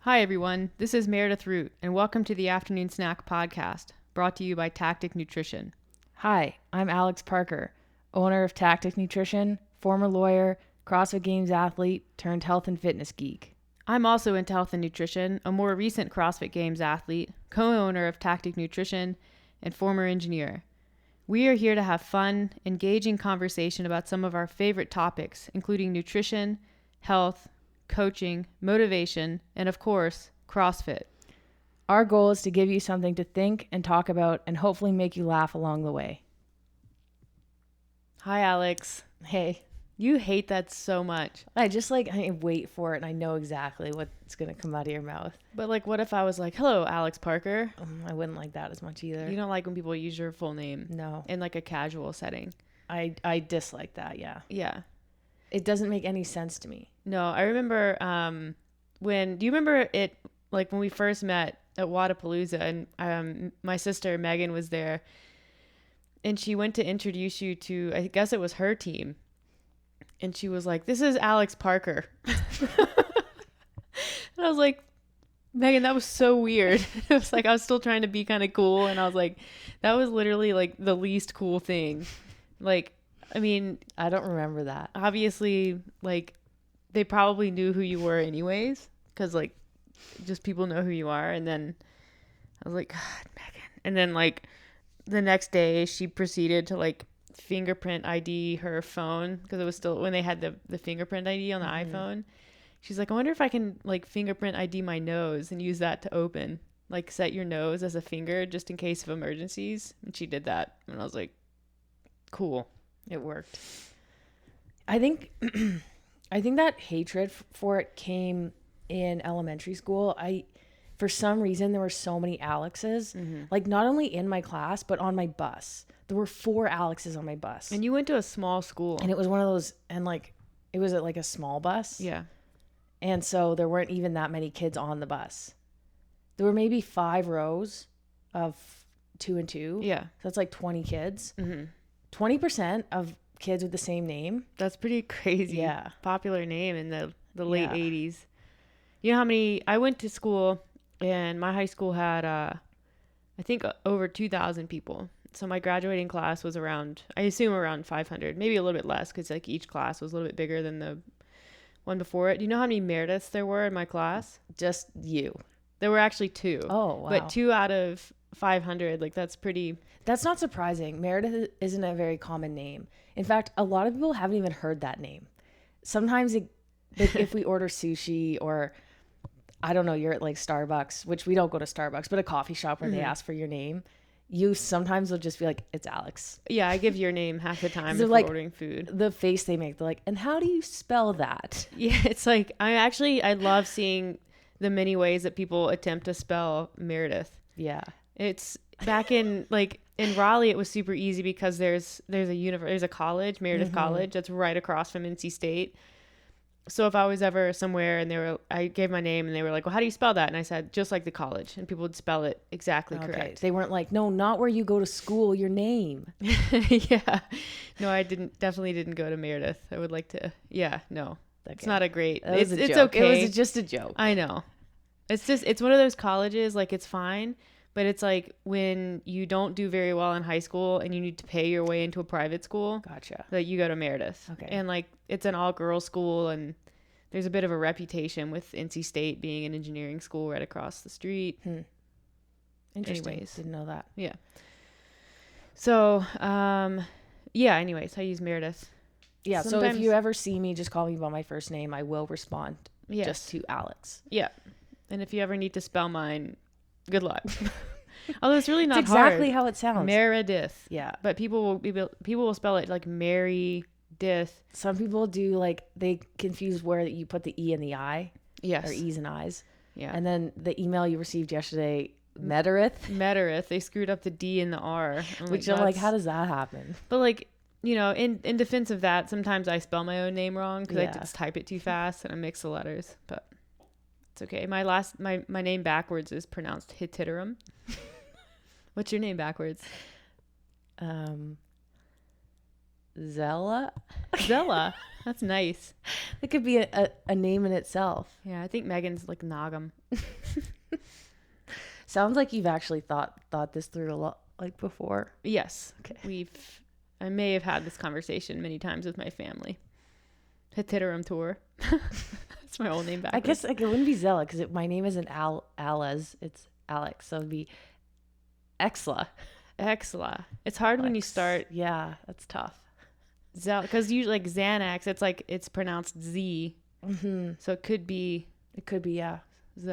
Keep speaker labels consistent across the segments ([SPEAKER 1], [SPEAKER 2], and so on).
[SPEAKER 1] Hi, everyone. This is Meredith Root, and welcome to the Afternoon Snack Podcast, brought to you by Tactic Nutrition.
[SPEAKER 2] Hi, I'm Alex Parker, owner of Tactic Nutrition, former lawyer, CrossFit Games athlete, turned health and fitness geek.
[SPEAKER 1] I'm also into health and nutrition, a more recent CrossFit Games athlete, co-owner of Tactic Nutrition, and former engineer. We are here to have fun, engaging conversation about some of our favorite topics, including nutrition, health, coaching, motivation, and of course, CrossFit.
[SPEAKER 2] Our goal is to give you something to think and talk about and hopefully make you laugh along the way.
[SPEAKER 1] Hi, Alex.
[SPEAKER 2] Hey,
[SPEAKER 1] You hate that so much.
[SPEAKER 2] I wait for it and I know exactly what's going to come out of your mouth.
[SPEAKER 1] But what if I was like, hello, Alex Parker?
[SPEAKER 2] I wouldn't like that as much either.
[SPEAKER 1] You don't like when people use your full name?
[SPEAKER 2] No.
[SPEAKER 1] In a casual setting?
[SPEAKER 2] I dislike that, yeah.
[SPEAKER 1] Yeah.
[SPEAKER 2] It doesn't make any sense to me.
[SPEAKER 1] No, I remember do you remember it, when we first met at Wadapalooza, and my sister Megan was there, and she went to introduce you to, I guess it was her team, and she was like, "This is Alex Parker." And I was like, Megan, that was so weird. It was like I was still trying to be kind of cool, and I was like, that was literally the least cool thing. I mean,
[SPEAKER 2] I don't remember that.
[SPEAKER 1] Obviously, they probably knew who you were anyways, because just people know who you are. And then I was like, God, Megan. And then the next day she proceeded to fingerprint ID her phone, because it was still when they had the fingerprint ID on the iPhone. She's like, I wonder if I can fingerprint ID my nose and use that to open, set your nose as a finger just in case of emergencies. And she did that, and I was like, cool.
[SPEAKER 2] It worked. I think that hatred for it came in elementary school. For some reason, there were so many Alexes, not only in my class, but on my bus. There were 4 Alexes on my bus.
[SPEAKER 1] And you went to a small school.
[SPEAKER 2] And it was one of those, and it was at a small bus.
[SPEAKER 1] Yeah.
[SPEAKER 2] And so there weren't even that many kids on the bus. There were maybe 5 rows of 2 and 2.
[SPEAKER 1] Yeah.
[SPEAKER 2] So that's 20 kids. 20% of kids with the same name.
[SPEAKER 1] That's pretty crazy.
[SPEAKER 2] Yeah.
[SPEAKER 1] Popular name in the late 80s. You know how many, I went to school, and my high school had, I think over 2,000 people. So my graduating class was around 500, maybe a little bit less, because each class was a little bit bigger than the one before it. Do you know how many Merediths there were in my class?
[SPEAKER 2] Just you.
[SPEAKER 1] There were actually 2.
[SPEAKER 2] Oh, wow.
[SPEAKER 1] But 2 out of 500, that's pretty.
[SPEAKER 2] That's not surprising. Meredith isn't a very common name. In fact, a lot of people haven't even heard that name. Sometimes if we order sushi, or I don't know, you're at Starbucks, which we don't go to Starbucks, but a coffee shop where they ask for your name, you sometimes will just be like, it's Alex.
[SPEAKER 1] Yeah, I give your name half the time
[SPEAKER 2] So
[SPEAKER 1] if we're ordering food.
[SPEAKER 2] The face they make, they're like, and how do you spell that?
[SPEAKER 1] Yeah, it's I love seeing the many ways that people attempt to spell Meredith.
[SPEAKER 2] Yeah.
[SPEAKER 1] It's back in in Raleigh, it was super easy because there's a college, Meredith College, that's right across from NC State. So if I was ever somewhere and I gave my name and they were like, well, how do you spell that? And I said, just like the college, and people would spell it exactly correct.
[SPEAKER 2] They weren't like, no, not where you go to school, your name.
[SPEAKER 1] Yeah. No, I definitely didn't go to Meredith. I would like to. Yeah, no. Okay. It's not a great. It's okay.
[SPEAKER 2] It was just a joke.
[SPEAKER 1] I know. It's one of those colleges, it's fine, but it's when you don't do very well in high school and you need to pay your way into a private school.
[SPEAKER 2] Gotcha.
[SPEAKER 1] That you go to Meredith.
[SPEAKER 2] Okay.
[SPEAKER 1] And it's an all-girls school, and there's a bit of a reputation with NC State being an engineering school right across the street.
[SPEAKER 2] Interesting.
[SPEAKER 1] Anyways.
[SPEAKER 2] Didn't know that.
[SPEAKER 1] Yeah. So, anyways, I use Meredith.
[SPEAKER 2] Yeah, so if you ever see me, just call me by my first name. I will respond just to Alex.
[SPEAKER 1] Yeah. And if you ever need to spell mine, good luck. Although it's really not
[SPEAKER 2] it's exactly
[SPEAKER 1] hard.
[SPEAKER 2] How it sounds.
[SPEAKER 1] Meredith.
[SPEAKER 2] Yeah.
[SPEAKER 1] But people will spell it like Mary Dith.
[SPEAKER 2] Some people do they confuse where you put the E and the I.
[SPEAKER 1] Yes.
[SPEAKER 2] Or E's and I's.
[SPEAKER 1] Yeah.
[SPEAKER 2] And then the email you received yesterday, Meredith.
[SPEAKER 1] They screwed up the D and the R.
[SPEAKER 2] Which I'm like, how does that happen?
[SPEAKER 1] But in defense of that, sometimes I spell my own name wrong because I just type it too fast and I mix the letters. But it's okay. My name backwards is pronounced Hittiterum. What's your name backwards?
[SPEAKER 2] Zella.
[SPEAKER 1] Zella. That's nice.
[SPEAKER 2] It could be a name in itself.
[SPEAKER 1] Yeah, I think Megan's like Nagam.
[SPEAKER 2] Sounds like you've actually thought this through a lot, like before.
[SPEAKER 1] Yes.
[SPEAKER 2] Okay.
[SPEAKER 1] I may have had this conversation many times with my family. Hititerum tour. That's my old name back.
[SPEAKER 2] I guess like, it wouldn't be Zella because my name isn't Alez. It's Alex. So it'd be Exla.
[SPEAKER 1] Exla. It's hard when you start.
[SPEAKER 2] Yeah, that's tough.
[SPEAKER 1] Because usually like Xanax, it's pronounced Z.
[SPEAKER 2] Mm-hmm.
[SPEAKER 1] So it could be.
[SPEAKER 2] Yeah.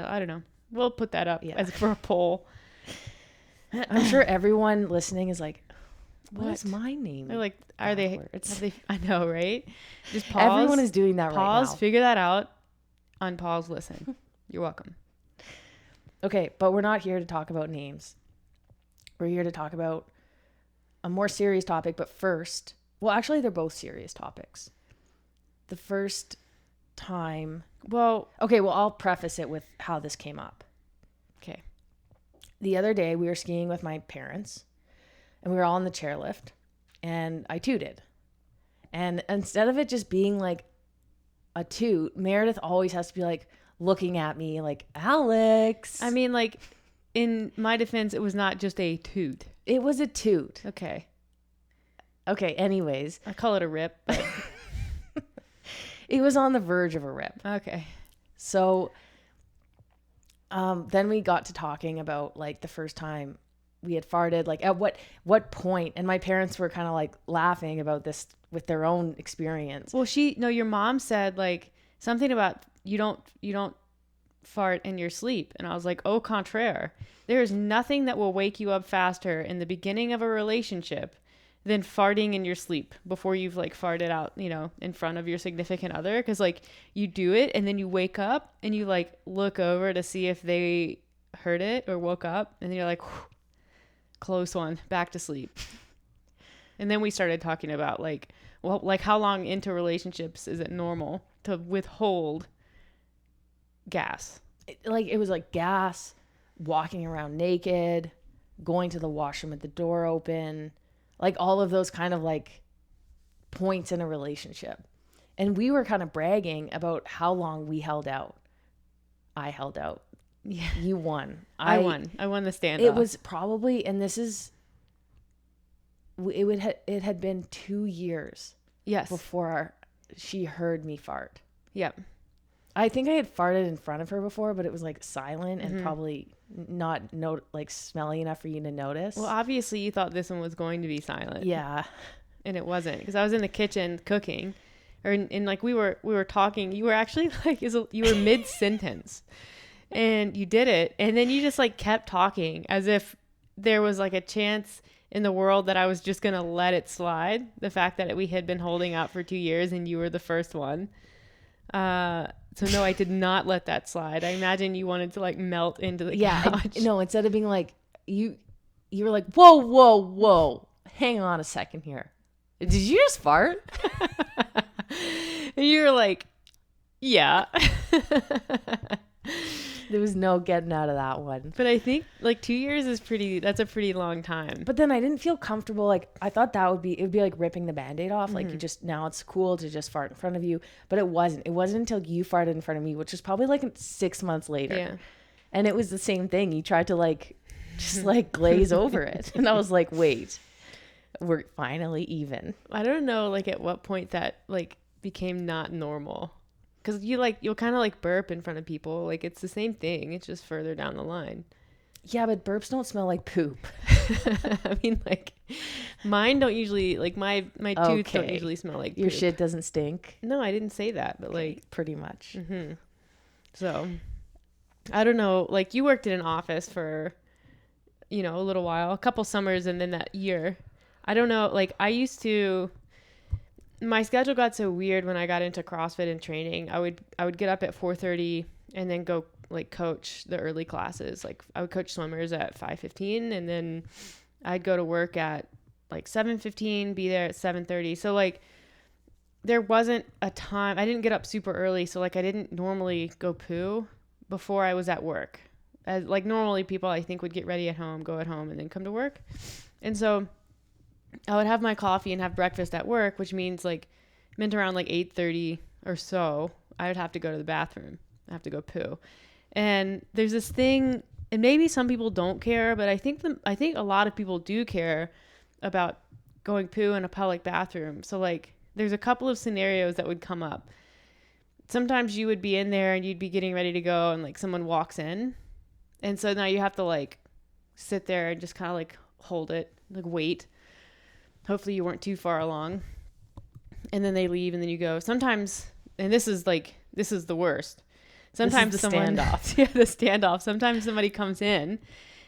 [SPEAKER 1] I don't know. We'll put that up as for a poll.
[SPEAKER 2] I'm sure everyone listening is like, what is my name?
[SPEAKER 1] They're like, are they? I know, right? Just pause.
[SPEAKER 2] Everyone is doing that right now.
[SPEAKER 1] Pause, figure that out. Unpause, listen. You're welcome.
[SPEAKER 2] Okay, but we're not here to talk about names. We're here to talk about a more serious topic. But first, well, actually, they're both serious topics. The first time. Well, I'll preface it with how this came up.
[SPEAKER 1] Okay.
[SPEAKER 2] The other day, we were skiing with my parents, and we were all in the chairlift, and I tooted. And instead of it just being like a toot, Meredith always has to be like looking at me like, Alex.
[SPEAKER 1] I mean, like, in my defense, it was not just a toot.
[SPEAKER 2] It was a toot.
[SPEAKER 1] Okay,
[SPEAKER 2] anyways.
[SPEAKER 1] I call it a rip, but
[SPEAKER 2] it was on the verge of a rip.
[SPEAKER 1] Okay.
[SPEAKER 2] So then we got to talking about like the first time we had farted, like at what point, and my parents were kind of like laughing about this with their own experience.
[SPEAKER 1] Well, your mom said like something about you don't fart in your sleep, and I was like, au contraire, there is nothing that will wake you up faster in the beginning of a relationship than farting in your sleep before you've like farted out, in front of your significant other. Cause like you do it and then you wake up and you like look over to see if they heard it or woke up, and then you're like, close one, back to sleep. And then we started talking about like, well, like how long into relationships is it normal to withhold gas?
[SPEAKER 2] It was like gas, walking around naked, going to the washroom with the door open, like all of those kind of like points in a relationship. And we were kind of bragging about how long we held out. I held out.
[SPEAKER 1] Yeah.
[SPEAKER 2] You won.
[SPEAKER 1] I won. I won the standoff.
[SPEAKER 2] It was probably, and this is, it had been 2 years.
[SPEAKER 1] Yes.
[SPEAKER 2] Before she heard me fart.
[SPEAKER 1] Yep.
[SPEAKER 2] I think I had farted in front of her before, but it was like silent and probably not like smelly enough for you to notice.
[SPEAKER 1] Well, obviously you thought this one was going to be silent.
[SPEAKER 2] Yeah.
[SPEAKER 1] And it wasn't, because I was in the kitchen cooking, and like we were talking. You were actually like you were mid sentence, and you did it, and then you just like kept talking as if there was like a chance in the world that I was just gonna let it slide. The fact that we had been holding out for 2 years and you were the first one. So no, I did not let that slide. I imagine you wanted to like melt into the couch.
[SPEAKER 2] No, instead of being like you were like, whoa, hang on a second here. Did you just fart?
[SPEAKER 1] And you were like, yeah.
[SPEAKER 2] There was no getting out of that one.
[SPEAKER 1] But I think like 2 years that's a pretty long time.
[SPEAKER 2] But then I didn't feel comfortable. Like I thought it would be like ripping the Band-Aid off. Like now it's cool to just fart in front of you. But it wasn't until you farted in front of me, which was probably like 6 months later.
[SPEAKER 1] Yeah.
[SPEAKER 2] And it was the same thing. You tried to like, just like glaze over it. And I was like, wait, we're finally even.
[SPEAKER 1] I don't know like at what point that like became not normal. Because you'll kind of like burp in front of people. Like it's the same thing. It's just further down the line.
[SPEAKER 2] Yeah, but burps don't smell like poop.
[SPEAKER 1] I mean, like mine don't usually, like my tooth don't usually smell like
[SPEAKER 2] your
[SPEAKER 1] poop.
[SPEAKER 2] shit doesn't stink.
[SPEAKER 1] No, I didn't say that, but like
[SPEAKER 2] pretty much.
[SPEAKER 1] Mm-hmm. So I don't know. Like you worked in an office for, a little while, a couple summers, and then that year. I don't know. Like my schedule got so weird when I got into CrossFit and training. I would get up at 4:30 and then go like coach the early classes. Like I would coach swimmers at 5:15, and then I'd go to work at like 7:15, be there at 7:30. So like there wasn't a time. I didn't get up super early, so like I didn't normally go poo before I was at work. As like normally people I think would get ready at home, go at home, and then come to work. And so I would have my coffee and have breakfast at work, which means like meant around like 8:30 or so, I would have to go to the bathroom. I have to go poo. And there's this thing, and maybe some people don't care, but I think a lot of people do care about going poo in a public bathroom. So like there's a couple of scenarios that would come up. Sometimes you would be in there and you'd be getting ready to go and like someone walks in. And so now you have to like sit there and just kind of like hold it, like wait. Hopefully you weren't too far along. And then they leave and then you go. Sometimes, and this is the worst. Sometimes
[SPEAKER 2] this is the
[SPEAKER 1] someone
[SPEAKER 2] standoff.
[SPEAKER 1] Yeah, the standoff. Sometimes somebody comes in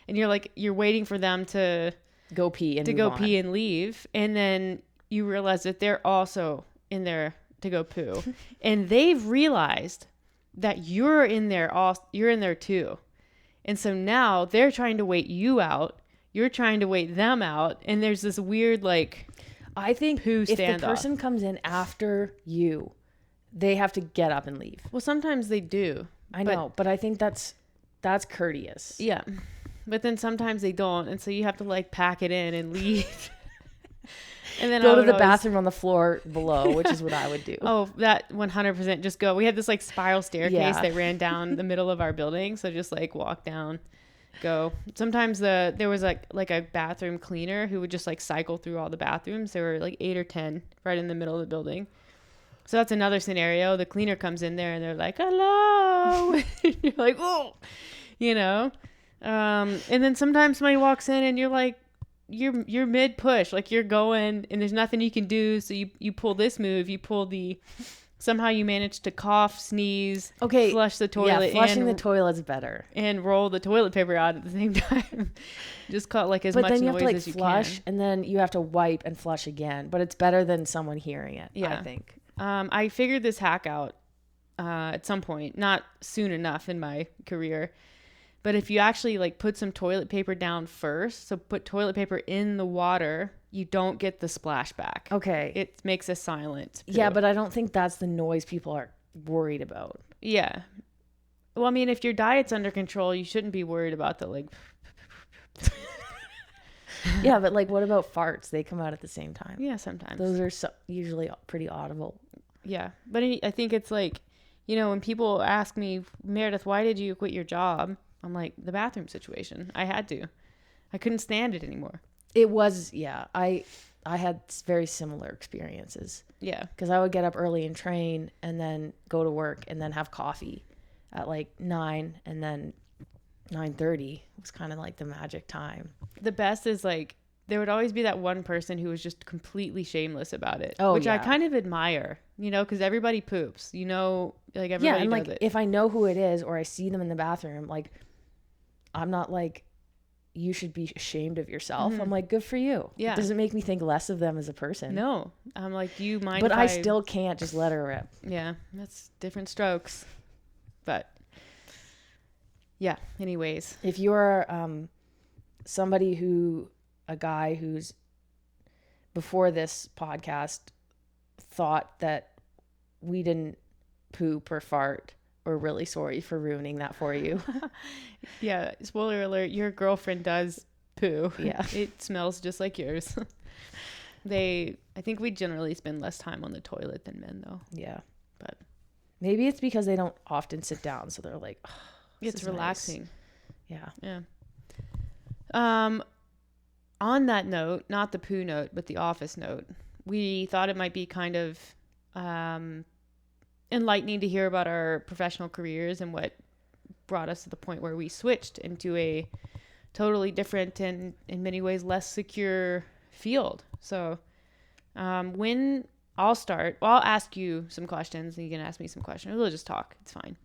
[SPEAKER 1] and you're waiting for them to
[SPEAKER 2] Go pee and
[SPEAKER 1] go
[SPEAKER 2] move
[SPEAKER 1] pee
[SPEAKER 2] on.
[SPEAKER 1] and leave, and then you realize that they're also in there to go poo. And they've realized that you're in there too. And so now they're trying to wait you out. You're trying to wait them out, and there's this weird like
[SPEAKER 2] I think
[SPEAKER 1] poo
[SPEAKER 2] if the
[SPEAKER 1] standoff.
[SPEAKER 2] person comes in after you, they have to get up and leave.
[SPEAKER 1] Well, sometimes they do.
[SPEAKER 2] I know, but I think that's courteous.
[SPEAKER 1] Yeah. But then sometimes they don't, and so you have to like pack it in and leave. And then
[SPEAKER 2] Go
[SPEAKER 1] I
[SPEAKER 2] to
[SPEAKER 1] would
[SPEAKER 2] the
[SPEAKER 1] always-
[SPEAKER 2] bathroom on the floor below, which is what I would do.
[SPEAKER 1] Oh, that 100% just go. We had this like spiral staircase
[SPEAKER 2] Yeah.
[SPEAKER 1] that ran down the middle of our building, so just like walk down, go. Sometimes there was like a bathroom cleaner who would just like cycle through all the bathrooms. There were like 8 or 10 right in the middle of the building. So that's another scenario. The cleaner comes in there and they're like, "Hello." You're like, "Oh." You know? And then sometimes somebody walks in and you're like, you're mid push, like you're going and there's nothing you can do. So you pull this move, somehow you manage to cough, sneeze,
[SPEAKER 2] Okay,
[SPEAKER 1] flush the toilet,
[SPEAKER 2] yeah, flushing
[SPEAKER 1] and,
[SPEAKER 2] the toilet's better.
[SPEAKER 1] and roll the toilet paper out at the same time. Just cut like as
[SPEAKER 2] But
[SPEAKER 1] much
[SPEAKER 2] then you
[SPEAKER 1] noise
[SPEAKER 2] have to like
[SPEAKER 1] as you
[SPEAKER 2] flush,
[SPEAKER 1] can.
[SPEAKER 2] and then you have to wipe and flush again. But it's better than someone hearing it.
[SPEAKER 1] Yeah.
[SPEAKER 2] I think.
[SPEAKER 1] I figured this hack out at some point, not soon enough in my career. But if you actually like put some toilet paper down first, so put toilet paper in the water, you don't get the splashback.
[SPEAKER 2] Okay.
[SPEAKER 1] It makes a silent poo.
[SPEAKER 2] Yeah, but I don't think that's the noise people are worried about.
[SPEAKER 1] Yeah. Well, I mean, if your diet's under control, you shouldn't be worried about the like.
[SPEAKER 2] Yeah, but like, what about farts? They come out at the same time.
[SPEAKER 1] Yeah, sometimes.
[SPEAKER 2] Those are usually pretty audible.
[SPEAKER 1] Yeah, but I think it's like, when people ask me, Meredith, why did you quit your job? I'm like, the bathroom situation. I had to. I couldn't stand it anymore.
[SPEAKER 2] It was, yeah. I had very similar experiences
[SPEAKER 1] Yeah.
[SPEAKER 2] because I would get up early and train and then go to work and then have coffee at like 9 and then 9:30 was kind of like the magic time.
[SPEAKER 1] The best is like, there would always be that one person who was just completely shameless about it,
[SPEAKER 2] Oh,
[SPEAKER 1] which I
[SPEAKER 2] yeah.
[SPEAKER 1] kind of admire, because everybody poops, like everybody
[SPEAKER 2] Yeah, and
[SPEAKER 1] does
[SPEAKER 2] like
[SPEAKER 1] it.
[SPEAKER 2] if I know who it is or I see them in the bathroom, like I'm not like, you should be ashamed of yourself. I'm like, good for you.
[SPEAKER 1] Yeah.
[SPEAKER 2] It doesn't make me think less of them as a person.
[SPEAKER 1] No, I'm like, do you mind?
[SPEAKER 2] But
[SPEAKER 1] if
[SPEAKER 2] I still can't just let her rip.
[SPEAKER 1] Yeah, that's different strokes. But yeah, anyways.
[SPEAKER 2] If you're a guy who's before this podcast thought that we didn't poop or fart, we're really sorry for ruining that for you.
[SPEAKER 1] Yeah, spoiler alert, your girlfriend does poo.
[SPEAKER 2] Yeah.
[SPEAKER 1] It smells just like yours. I think we generally spend less time on the toilet than men though.
[SPEAKER 2] Yeah.
[SPEAKER 1] But
[SPEAKER 2] Maybe it's because they don't often sit down, so they're like, oh, this
[SPEAKER 1] it's
[SPEAKER 2] is nice.
[SPEAKER 1] relaxing.
[SPEAKER 2] Yeah.
[SPEAKER 1] Yeah. On that note, not the poo note, but the office note, we thought it might be kind of enlightening to hear about our professional careers and what brought us to the point where we switched into a totally different and in many ways less secure field. So when I'll ask you some questions and you can ask me some questions. We'll just talk. It's fine.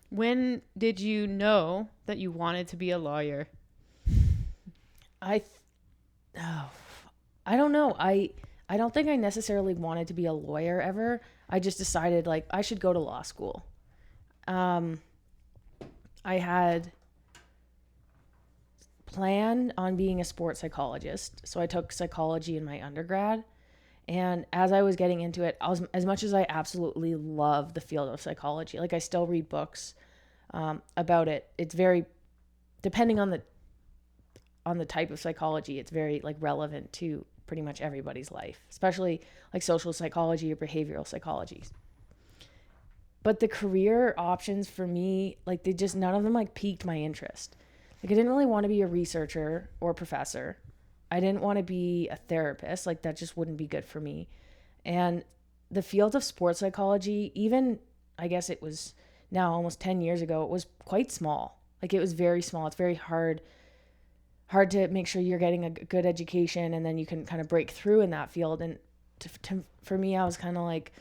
[SPEAKER 1] When did you know that you wanted to be a lawyer?
[SPEAKER 2] I don't know. I don't think I necessarily wanted to be a lawyer ever. I just decided like I should go to law school. I had planned on being a sports psychologist, so I took psychology in my undergrad. And as I was getting into it, as much as I absolutely love the field of psychology, like I still read books about it. It's very, depending on the type of psychology, it's very like relevant to pretty much everybody's life, especially like social psychology or behavioral psychology. But the career options for me, like they just, none of them like piqued my interest. Like I didn't really want to be a researcher or a professor. I didn't want to be a therapist. Like that just wouldn't be good for me. And the field of sports psychology, even I guess it was now almost 10 years ago, it was quite small. Like it was very small. It's very hard to make sure you're getting a good education and then you can kind of break through in that field. And for me, I was kind of like,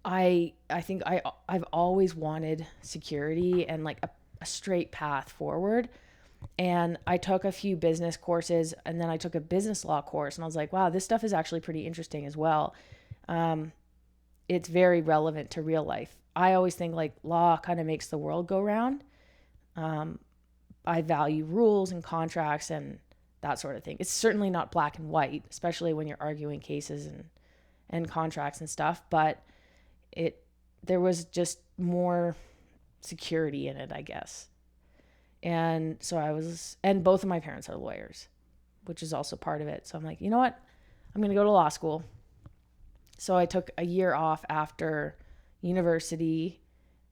[SPEAKER 2] I think I've always wanted security and like a straight path forward. And I took a few business courses and then I took a business law course and I was like, wow, this stuff is actually pretty interesting as well. It's very relevant to real life. I always think like law kind of makes the world go round. I value rules and contracts and that sort of thing. It's certainly not black and white, especially when you're arguing cases and contracts and stuff, but there was just more security in it, I guess. And so and both of my parents are lawyers, which is also part of it. So I'm like, you know what? I'm going to go to law school. So I took a year off after university.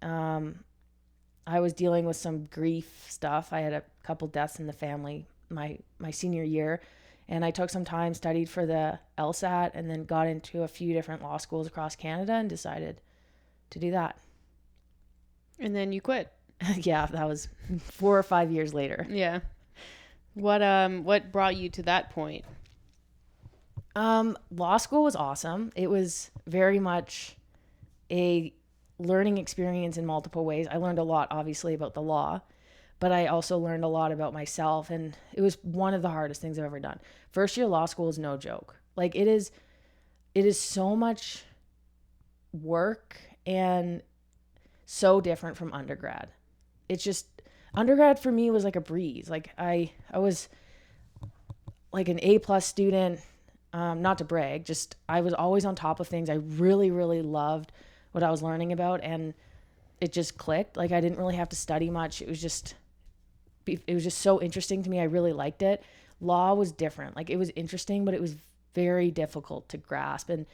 [SPEAKER 2] I was dealing with some grief stuff. I had a couple deaths in the family my senior year, and I took some time, studied for the LSAT, and then got into a few different law schools across Canada and decided to do that.
[SPEAKER 1] And then you quit.
[SPEAKER 2] Yeah, that was 4 or 5 years later.
[SPEAKER 1] Yeah. What brought you to that point?
[SPEAKER 2] Law school was awesome. It was very much a learning experience in multiple ways. I learned a lot, obviously, about the law, but I also learned a lot about myself, and it was one of the hardest things I've ever done. First year law school is no joke. Like it is so much work and so different from undergrad. It's just, undergrad for me was like a breeze. Like I was like an A+ student, not to brag, just I was always on top of things. I really, really loved what I was learning about, and it just clicked. Like I didn't really have to study much. It was just so interesting to me. I really liked it. Law was different. Like it was interesting, but it was very difficult to grasp. And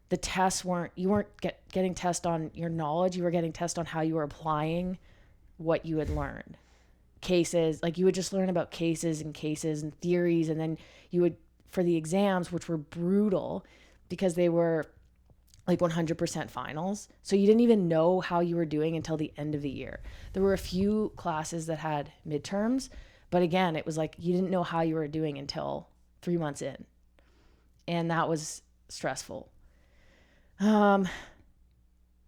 [SPEAKER 2] the tests you weren't getting tested on your knowledge. You were getting tested on how you were applying what you had learned. Cases, like you would just learn about cases and theories. And then you would, for the exams, which were brutal because they were like 100% finals. So you didn't even know how you were doing until the end of the year. There were a few classes that had midterms, but again, it was like you didn't know how you were doing until 3 months in. And that was stressful. I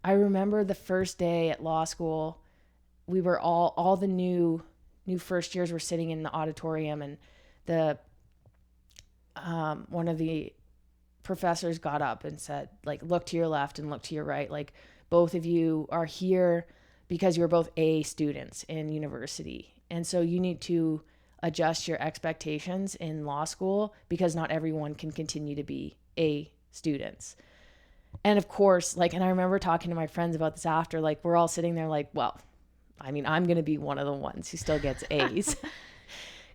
[SPEAKER 2] remember the first day at law school, we were all the new first years were sitting in the auditorium, and the one of the professors got up and said, like, look to your left and look to your right. Like, both of you are here because you're both A students in university. And so you need to adjust your expectations in law school because not everyone can continue to be A students. And of course, like, and I remember talking to my friends about this after, like, we're all sitting there like, well, I mean, I'm going to be one of the ones who still gets A's.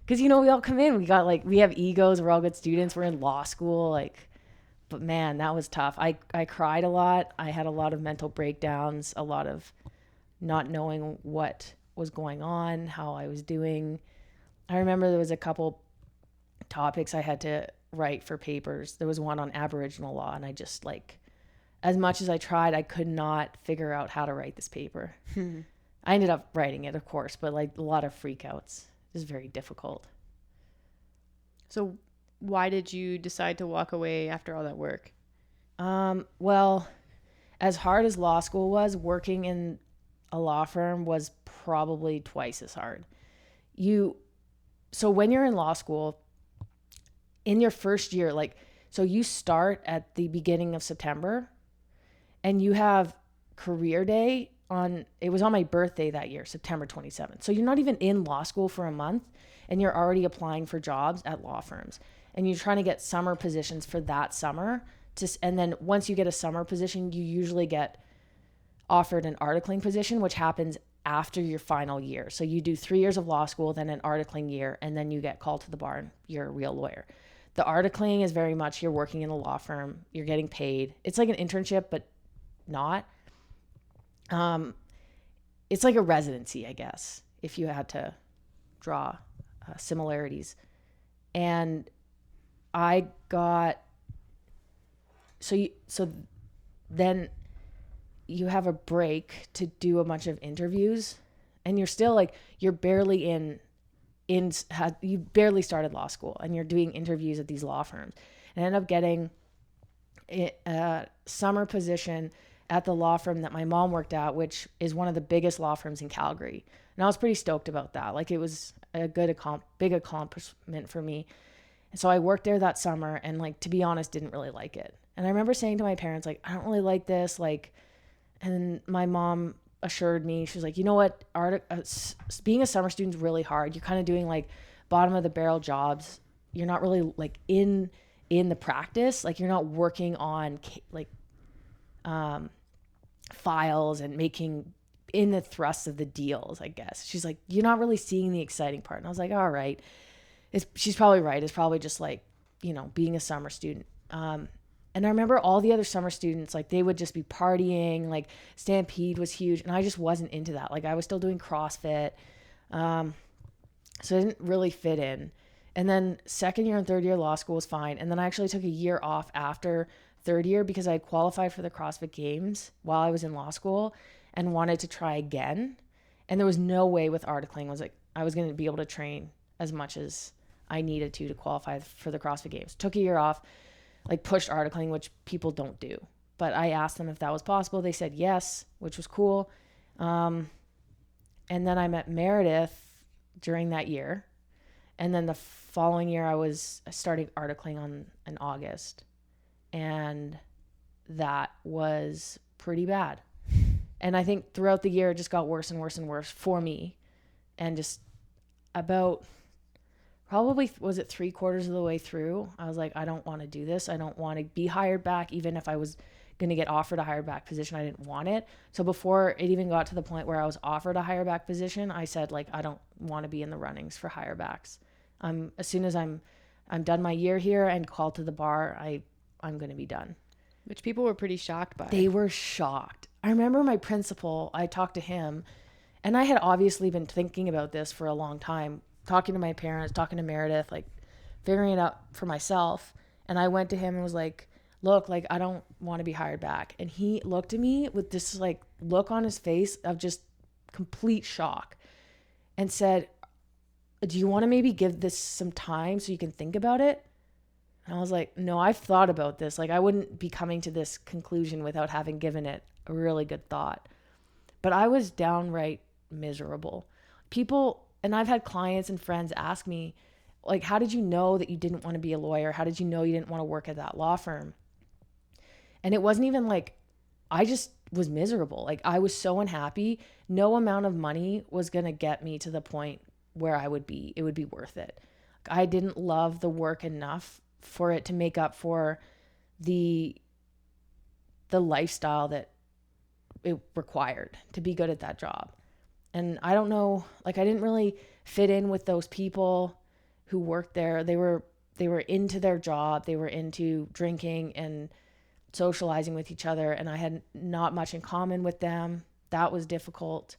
[SPEAKER 2] Because, you know, we all come in, we have egos, we're all good students, we're in law school, like, but man, that was tough. I cried a lot. I had a lot of mental breakdowns, a lot of not knowing what was going on, how I was doing. I remember there was a couple topics I had to write for papers. There was one on Aboriginal law, and I just, like, as much as I tried, I could not figure out how to write this paper. I ended up writing it, of course, but like a lot of freakouts. It was very difficult.
[SPEAKER 1] So why did you decide to walk away after all that work?
[SPEAKER 2] Well, as hard as law school was, working in a law firm was probably twice as hard. So when you're in law school, in your first year, like, so you start at the beginning of September and you have career day it was on my birthday that year, September 27th. So you're not even in law school for a month and you're already applying for jobs at law firms, and you're trying to get summer positions for that summer. And then once you get a summer position, you usually get offered an articling position, which happens after your final year. So you do 3 years of law school, then an articling year, and then you get called to the bar and you're a real lawyer. The articling is very much you're working in a law firm, you're getting paid. It's like an internship, but not. Um, it's like a residency, I guess, if you had to draw similarities. And I got so then you have a break to do a bunch of interviews, and you're still like you're barely you barely started law school, and you're doing interviews at these law firms, and I end up getting a summer position at the law firm that my mom worked at, which is one of the biggest law firms in Calgary. And I was pretty stoked about that. Like, it was a big accomplishment for me. And so I worked there that summer, and, like, to be honest, didn't really like it. And I remember saying to my parents, like, I don't really like this. Like, and my mom assured me, she was like, you know what, being a summer student is really hard. You're kind of doing like bottom of the barrel jobs. You're not really like in the practice. Like, you're not working on like files and making in the thrust of the deals, I guess. She's like, you're not really seeing the exciting part. And I was like, all right. She's probably right. It's probably just like, being a summer student. And I remember all the other summer students, like, they would just be partying, like Stampede was huge. And I just wasn't into that. Like, I was still doing CrossFit. So I didn't really fit in. And then second year and third year law school was fine. And then I actually took a year off after third year because I had qualified for the CrossFit Games while I was in law school and wanted to try again. And there was no way with articling I was going to be able to train as much as I needed to qualify for the CrossFit Games. Took a year off, like pushed articling, which people don't do. But I asked them if that was possible. They said yes, which was cool. And then I met Meredith during that year. And then the following year I was starting articling in August. And that was pretty bad. And I think throughout the year it just got worse and worse and worse for me. And just about probably, was it 3/4 of the way through, I was like, I don't want to do this. I don't want to be hired back. Even if I was going to get offered a hired back position, I didn't want it. So before it even got to the point where I was offered a hire back position, I said, like, I don't want to be in the runnings for hire backs. As soon as I'm done my year here and called to the bar, I'm going to be done.
[SPEAKER 1] Which people were pretty shocked by.
[SPEAKER 2] They were shocked. I remember my principal, I talked to him, and I had obviously been thinking about this for a long time, talking to my parents, talking to Meredith, like figuring it out for myself. And I went to him and was like, look, like, I don't want to be hired back. And he looked at me with this like look on his face of just complete shock and said, do you want to maybe give this some time so you can think about it? And I was like, no, I've thought about this. Like, I wouldn't be coming to this conclusion without having given it a really good thought. But I was downright miserable. People, and I've had clients and friends ask me, like, how did you know that you didn't want to be a lawyer? How did you know you didn't want to work at that law firm? And it wasn't even like, I just was miserable. Like, I was so unhappy. No amount of money was going to get me to the point where it would be worth it. I didn't love the work enough for it to make up for the lifestyle that it required to be good at that job. And I don't know, like, I didn't really fit in with those people who worked there. They were into their job. They were into drinking and socializing with each other. And I had not much in common with them. That was difficult.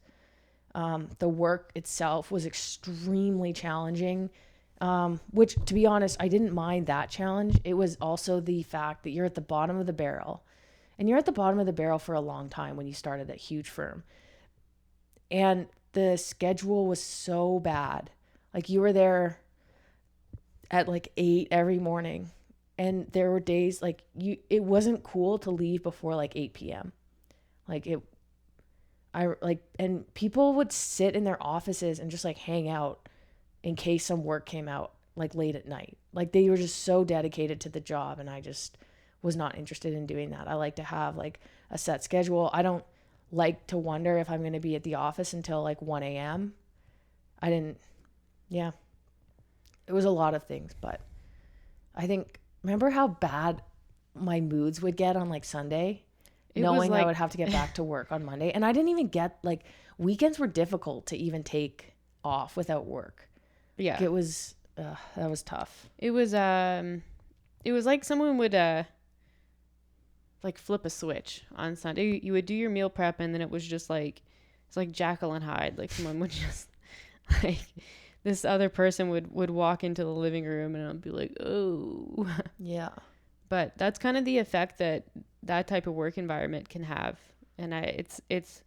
[SPEAKER 2] The work itself was extremely challenging, which, to be honest, I didn't mind that challenge. It was also the fact that you're at the bottom of the barrel. And you're at the bottom of the barrel for a long time when you start at a huge firm. And the schedule was so bad. Like, you were there at like 8 every morning. And there were days like it wasn't cool to leave before like 8 p.m. And people would sit in their offices and just like hang out in case some work came out like late at night. Like, they were just so dedicated to the job, and I just was not interested in doing that. I like to have like a set schedule. I don't like to wonder if I'm going to be at the office until like 1 a.m. It was a lot of things, but I think, remember how bad my moods would get on like Sunday, knowing I would have to get back to work on Monday. And I didn't even get, like, weekends were difficult to even take off without work.
[SPEAKER 1] Yeah.
[SPEAKER 2] It was That was tough.
[SPEAKER 1] It was like someone would like flip a switch on Sunday. You would do your meal prep, and then it was just like it's like Jekyll and Hyde. Like someone would just like this other person would walk into the living room, and I'd be like, oh.
[SPEAKER 2] Yeah.
[SPEAKER 1] But that's kind of the effect that that type of work environment can have, and it's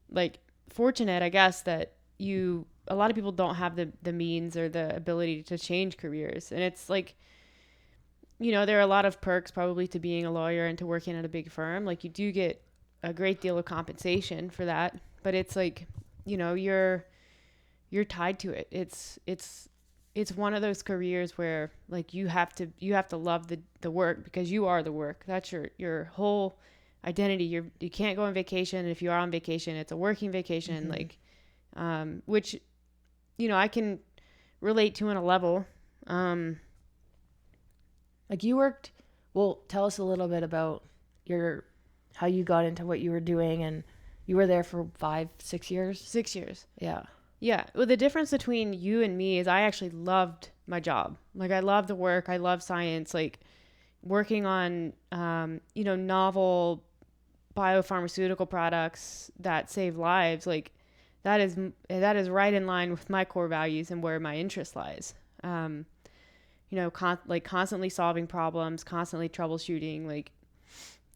[SPEAKER 1] like fortunate, I guess, that you a lot of people don't have the means or the ability to change careers, and it's like there are a lot of perks probably to being a lawyer and to working at a big firm. Like you do get a great deal of compensation for that, but it's like, you're tied to it. It's one of those careers where like you have to love the work because you are the work. That's your whole identity. You can't go on vacation. And if you are on vacation, it's a working vacation.
[SPEAKER 2] Mm-hmm.
[SPEAKER 1] Like, which, I can relate to on a level.
[SPEAKER 2] Like you worked, well, tell us a little bit about your how you got into what you were doing, and you were there for 5, 6 years.
[SPEAKER 1] 6 years.
[SPEAKER 2] Yeah.
[SPEAKER 1] Yeah. Well, the difference between you and me is I actually loved my job. Like I love the work. I love science. Like working on, novel biopharmaceutical products that save lives. Like that is right in line with my core values and where my interest lies. Like constantly solving problems, constantly troubleshooting, like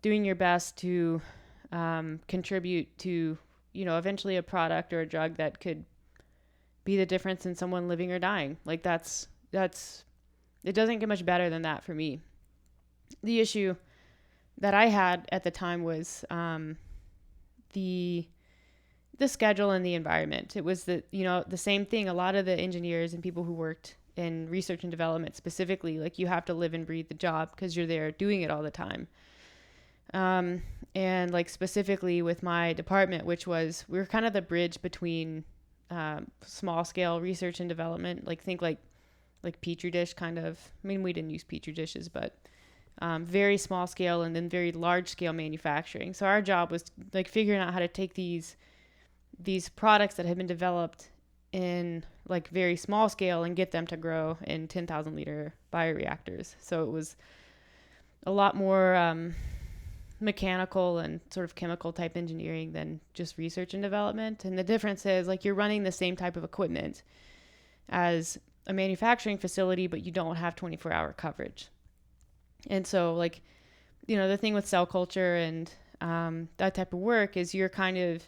[SPEAKER 1] doing your best to contribute to, eventually a product or a drug that could be the difference in someone living or dying. Like that's it doesn't get much better than that for me. The issue that I had at the time was the the schedule and the environment. It was the same thing. A lot of the engineers and people who worked in research and development specifically, like you have to live and breathe the job because you're there doing it all the time. And like specifically with my department, which was we were kind of the bridge between small scale research and development. Like think like petri dish kind of. I mean, we didn't use petri dishes, but very small scale and then very large scale manufacturing. So our job was like figuring out how to take these products that had been developed in like very small scale and get them to grow in 10,000 liter bioreactors. So it was a lot more mechanical and sort of chemical type engineering than just research and development. And the difference is like you're running the same type of equipment as a manufacturing facility, but you don't have 24-hour coverage. And so like, the thing with cell culture and that type of work is you're kind of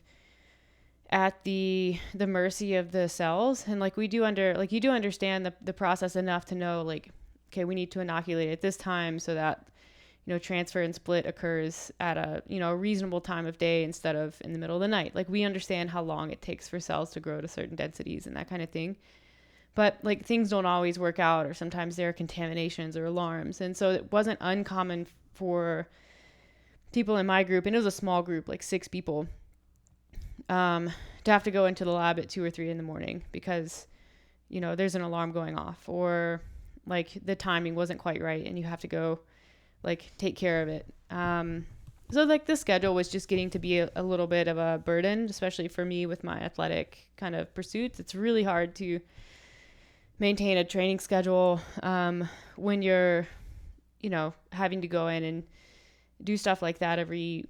[SPEAKER 1] at the mercy of the cells, and like you do understand the process enough to know like, okay, we need to inoculate at this time so that transfer and split occurs at a reasonable time of day instead of in the middle of the night. Like we understand how long it takes for cells to grow to certain densities and that kind of thing, but like things don't always work out, or sometimes there are contaminations or alarms. And so it wasn't uncommon for people in my group, and it was a small group, like 6 people, to have to go into the lab at 2 or 3 in the morning because, there's an alarm going off, or like the timing wasn't quite right and you have to go like take care of it. So like the schedule was just getting to be a little bit of a burden, especially for me with my athletic kind of pursuits. It's really hard to maintain a training schedule when you're, having to go in and do stuff like that every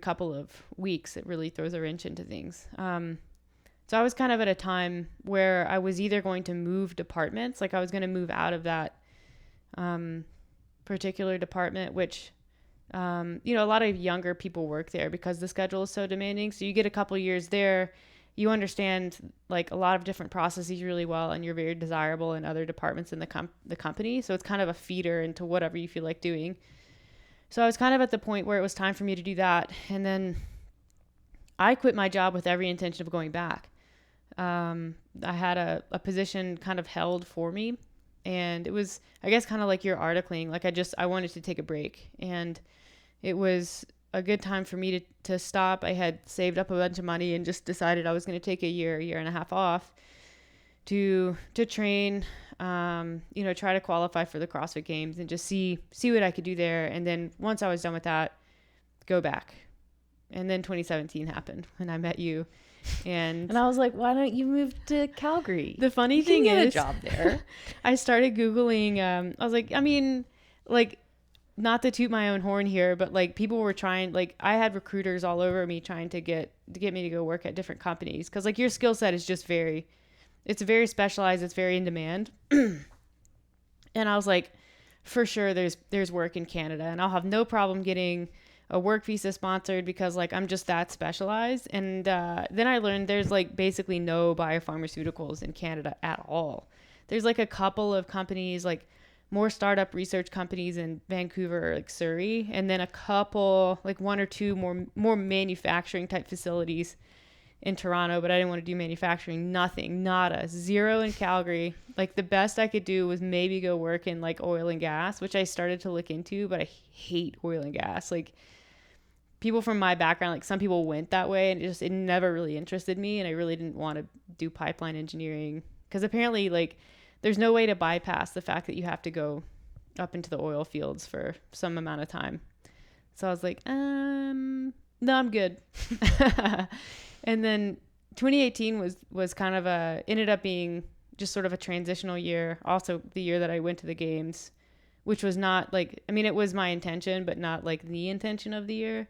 [SPEAKER 1] couple of weeks. It really throws a wrench into things. So I was kind of at a time where I was either going to move departments, like I was going to move out of that particular department, which, a lot of younger people work there because the schedule is so demanding. So you get a couple years there, you understand like a lot of different processes really well, and you're very desirable in other departments in the company. So it's kind of a feeder into whatever you feel like doing. So I was kind of at the point where it was time for me to do that. And then I quit my job with every intention of going back. I had a position kind of held for me, and it was, I guess, kind of like your articling. Like I wanted to take a break, and it was a good time for me to stop. I had saved up a bunch of money and just decided I was going to take a year and a half off to train, try to qualify for the CrossFit Games and just see what I could do there. And then once I was done with that, go back And then 2017 happened when I met you. And
[SPEAKER 2] I was like, why don't you move to Calgary?
[SPEAKER 1] the funny
[SPEAKER 2] You can
[SPEAKER 1] thing
[SPEAKER 2] get a
[SPEAKER 1] is,
[SPEAKER 2] job there.
[SPEAKER 1] I started Googling, I was like, I mean, like, not to toot my own horn here, but like people were trying, like I had recruiters all over me trying to get me to go work at different companies. Cause like your skill set is just it's very specialized. It's very in demand. And I was like, for sure there's work in Canada and I'll have no problem getting a work visa sponsored because like I'm just that specialized. And then I learned there's like basically no biopharmaceuticals in Canada at all. There's like a couple of companies, like more startup research companies in Vancouver, like Surrey, and then a couple, like one or two more manufacturing type facilities in Toronto, but I didn't want to do manufacturing. Nothing, nada, zero in Calgary. Like the best I could do was maybe go work in like oil and gas, which I started to look into, but I hate oil and gas. Like people from my background, like some people went that way and it never really interested me. And I really didn't want to do pipeline engineering because apparently like there's no way to bypass the fact that you have to go up into the oil fields for some amount of time. So I was like, no, I'm good. And then 2018 was kind of ended up being just sort of a transitional year. Also the year that I went to the games, which was not like, I mean, it was my intention, but not like the intention of the year.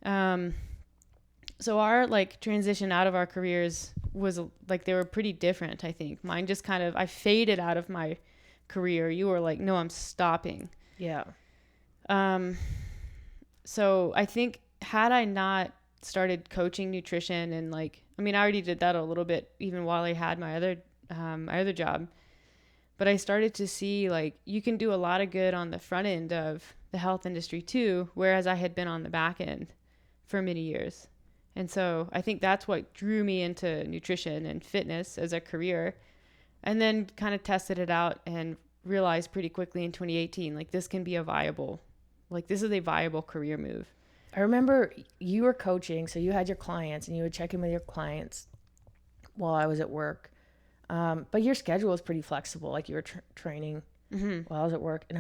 [SPEAKER 1] So our like transition out of our careers was like, they were pretty different. I think mine just kind of, I faded out of my career. You were like, no, I'm stopping.
[SPEAKER 2] Yeah.
[SPEAKER 1] So I think had I not started coaching nutrition and like, I mean, I already did that a little bit even while I had my other job, but I started to see like you can do a lot of good on the front end of the health industry too, whereas I had been on the back end for many years. And so I think that's what drew me into nutrition and fitness as a career, and then kind of tested it out and realized pretty quickly in 2018, like this is a viable career move.
[SPEAKER 2] I remember you were coaching, so you had your clients and you would check in with your clients while I was at work. But your schedule was pretty flexible. Like you were training while I was at work. And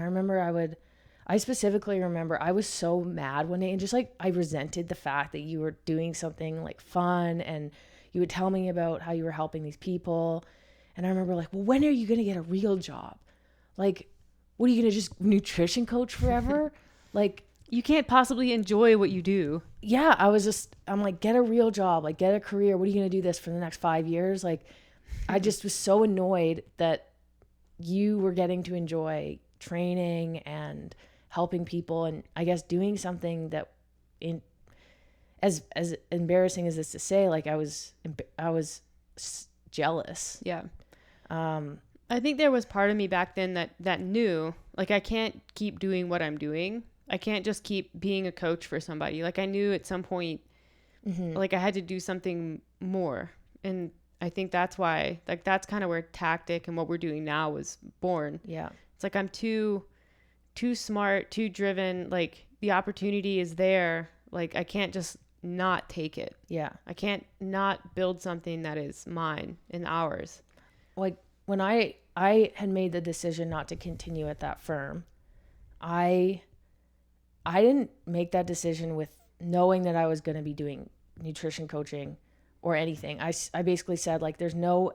[SPEAKER 2] I specifically remember I was so mad one day and just like I resented the fact that you were doing something like fun and you would tell me about how you were helping these people. And I remember like, well, when are you going to get a real job? Like, what are you going to just nutrition coach forever? Like,
[SPEAKER 1] you can't possibly enjoy what you do.
[SPEAKER 2] Yeah, I'm like, get a real job, like get a career. What are you going to do this for the next 5 years? Like, I just was so annoyed that you were getting to enjoy training and helping people. And I guess doing something that as embarrassing as this to say, like I was jealous.
[SPEAKER 1] Yeah. I think there was part of me back then that knew like, I can't keep doing what I'm doing. I can't just keep being a coach for somebody. Like I knew at some point, like I had to do something more. And I think that's why, like, that's kind of where tactic and what we're doing now was born.
[SPEAKER 2] Yeah.
[SPEAKER 1] It's like, I'm too smart, too driven. Like the opportunity is there. Like I can't just not take it.
[SPEAKER 2] Yeah.
[SPEAKER 1] I can't not build something that is mine and ours.
[SPEAKER 2] Like when I had made the decision not to continue at that firm, I didn't make that decision with knowing that I was going to be doing nutrition coaching or anything. I basically said, like, there's no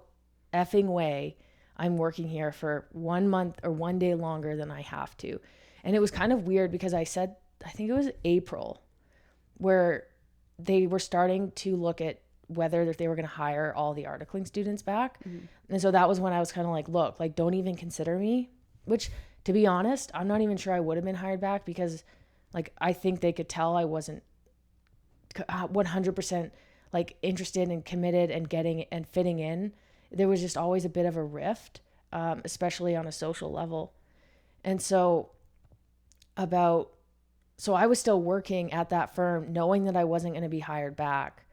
[SPEAKER 2] effing way I'm working here for 1 month or 1 day longer than I have to. And it was kind of weird because I think it was April, where they were starting to look at whether they were going to hire all the articling students back. And so that was when I was kind of like, look, like, don't even consider me, which, to be honest, I'm not even sure I would have been hired back because, like, I think they could tell I wasn't 100% like interested and committed and getting and fitting in. There was just always a bit of a rift, especially on a social level. And so I was still working at that firm knowing that I wasn't going to be hired back.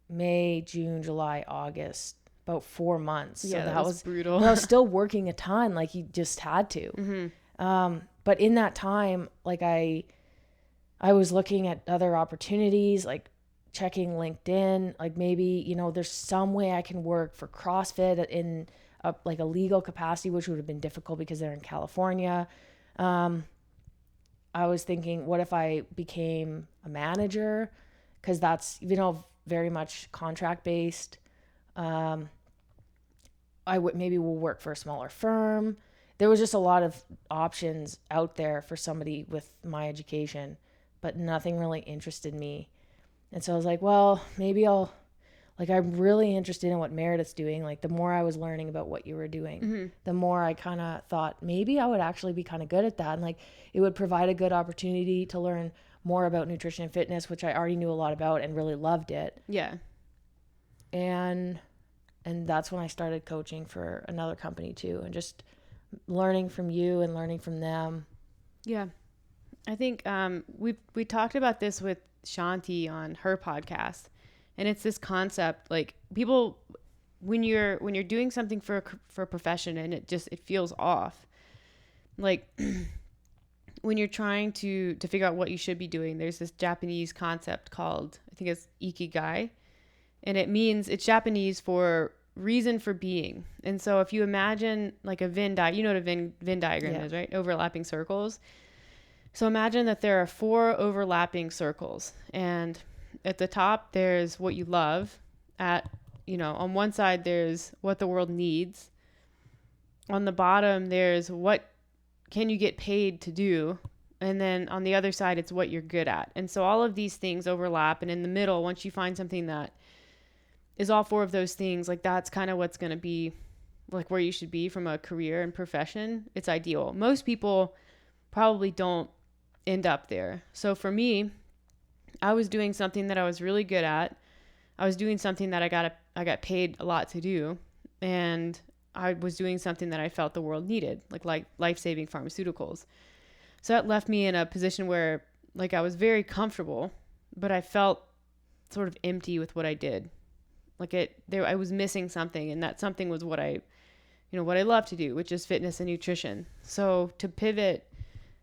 [SPEAKER 2] May, June, July, August, about 4 months. So
[SPEAKER 1] Yeah, that was brutal.
[SPEAKER 2] But I was still working a ton, like you just had to. But in that time, like I was looking at other opportunities, like checking LinkedIn, like maybe, there's some way I can work for CrossFit in like a legal capacity, which would have been difficult because they're in California. I was thinking, what if I became a manager? Because that's, very much contract based. Um, maybe will work for a smaller firm. There was just a lot of options out there for somebody with my education, but nothing really interested me. And so I was like, well, maybe I'm really interested in what Meredith's doing. Like, the more I was learning about what you were doing, the more I kind of thought maybe I would actually be kind of good at that. And like, it would provide a good opportunity to learn more about nutrition and fitness, which I already knew a lot about and really loved it.
[SPEAKER 1] Yeah.
[SPEAKER 2] And that's when I started coaching for another company too, and just learning from you and learning from them.
[SPEAKER 1] Yeah. I think we talked about this with Shanti on her podcast, and it's this concept, like, people, when you're doing something for a profession and it feels off, like when you're trying to figure out what you should be doing, there's this Japanese concept called, I think it's ikigai, and it's Japanese for reason for being. And so if you imagine like a Venn diagram, you know what a Venn diagram is, right? Overlapping circles. So imagine that there are 4 overlapping circles, and at the top there's what you love. On one side there's what the world needs. On the bottom there's what can you get paid to do, and then on the other side it's what you're good at. And so all of these things overlap, and in the middle, once you find something that is all 4 of those things, like, that's kind of what's going to be like where you should be from a career and profession. It's ideal. Most people probably don't end up there. So for me, I was doing something that I was really good at. I was doing something that I got paid a lot to do, and I was doing something that I felt the world needed, like life-saving pharmaceuticals. So that left me in a position where, like, I was very comfortable, but I felt sort of empty with what I did. I was missing something, and that something was what I love to do, which is fitness and nutrition. So to pivot,